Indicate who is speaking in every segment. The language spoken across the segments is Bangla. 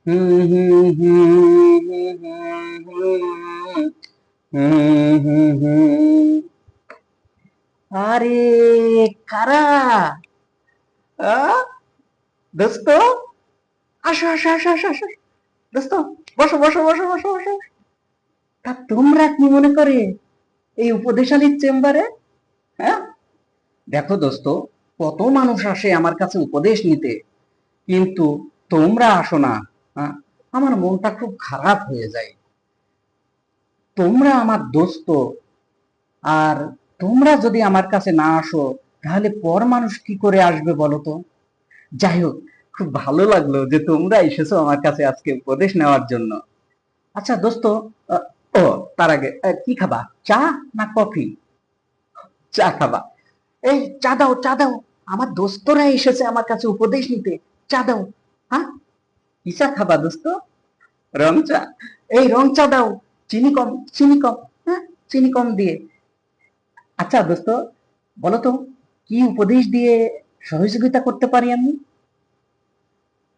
Speaker 1: হুম হুম হুম হুম হুম হুম হুম। আরে কারা? আহ, দোস্ত, আসো আসো আসো আসো আসো। দোস্ত, বসো বসো বসো বসো বসো। তা তোমরা কি মনে করে এই উপদেশালীর চেম্বারে? হ্যাঁ, দেখো দোস্ত, কত মানুষ আসে আমার কাছে উপদেশ নিতে, কিন্তু তোমরা আসো না। হ্যাঁ, আমার মনটা খুব খারাপ হয়ে যায়। তোমরা আমার দোস্ত, আর তোমরা যদি আমার কাছে না আসো, তাহলে পর মানুষ কি করে আসবে বলো তো? যাই হোক, খুব ভালো লাগলো যে তোমরা এসেছো আমার কাছে আজকে উপদেশ নেওয়ার জন্য। আচ্ছা দোস্ত, আহ, ও, তার আগে কি খাবা, চা না কফি? চা খাবা? এই, চা দাও চা দাও। আমার দোস্তরা এসেছে আমার কাছে উপদেশ নিতে। চা দাও। হ্যাঁ, কি চা খাবা দোস্ত? রং চা? এই রং চা দাও। চিনি কম, চিনি কম। হ্যাঁ, চিনি কম দিয়ে। আচ্ছা দোস্ত, বলো তো, কি উপদেশ দিয়ে সহযোগিতা করতে পারি আমি?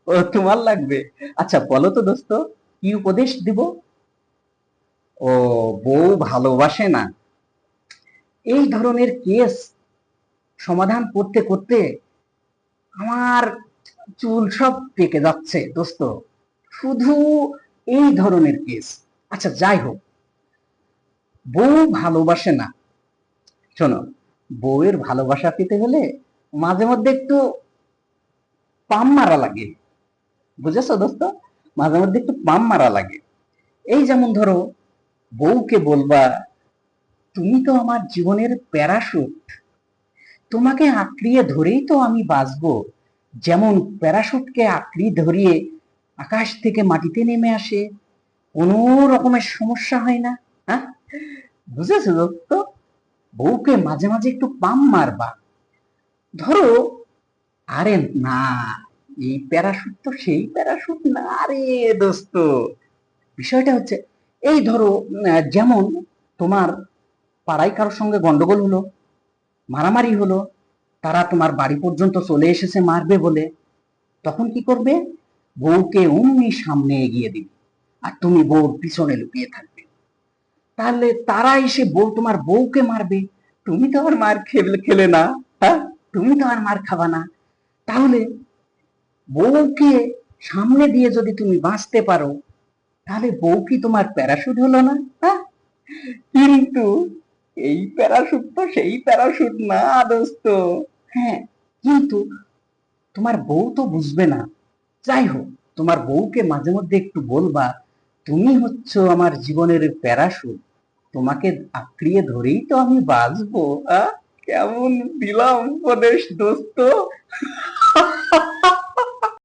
Speaker 1: ও, তোমার লাগবে? আচ্ছা বলো তো দোস্ত, কি উপদেশ দিব? ও, বউ ভালোবাসে না, এই ধরনের কেস সমাধান করতে করতে আমার চুল সব পেকে যাচ্ছে দোস্ত। শুধু এই ধরনের কেস। আচ্ছা যাই হোক, বউ ভালোবাসে না, শোনো, বউয়ের ভালোবাসা পেতে হলে মাঝে মধ্যে একটু পাম মারা লাগে। বুঝেছো দোস্ত? মাঝে মধ্যে একটু পাম মারা লাগে। এই যেমন ধরো, বউকে বলবা, তুমি তো আমার জীবনের প্যারাশুট, তোমাকে আঁকড়িয়ে ধরেই তো আমি বাঁচবো। যেমন প্যারাশুটকে আঁকড়িয়ে ধরিয়ে আকাশ থেকে মাটিতে নেমে আসে, কোনো রকমের সমস্যা হয় না। হ্যাঁ, বুঝেছো দোস্ত? বউকে মাঝে মাঝে একটু পাম মারবা। ধরো, আরে না, এই প্যারাশুট তো সেই প্যারাশুট না রে দোস্ত। বিষয়টা হচ্ছে, এই ধরো, যেমন তোমার পাড়ায় কারোর সঙ্গে গন্ডগোল হলো, মারামারি হলো, তারা তোমার বাড়ি পর্যন্ত চলে এসেছে মারবে বলে, তখন কি করবে? বউকে অমনি সামনে এগিয়ে দিবে, আর তুমি বউর পিছনে লুকিয়ে থাকবে। তাহলে তারা এসে তোমার বউকে মারবে, তুমি তো আর মার খেলে খেলে না। হ্যাঁ, তুমি তো আর মার খাবা না। তাহলে বউকে সামনে দিয়ে যদি তুমি বাঁচতে পারো, তাহলে বউ কি তোমার প্যারাশুট হলো না? হ্যাঁ, কিন্তু এই প্যারাশুট তো সেই প্যারাশুট না দোস্ত। হ্যাঁ, কিন্তু তোমার বউ তো বুঝবে না। যাই হোক, তোমার বউকে মাঝে মধ্যে একটু বলবা, তুমি হচ্ছ আমার জীবনের প্যারাশুট, তোমাকে আঁকড়িয়ে ধরেই তো আমি বাঁচবো। আহ, কেমন দিলাম উপদেশ দোস্ত?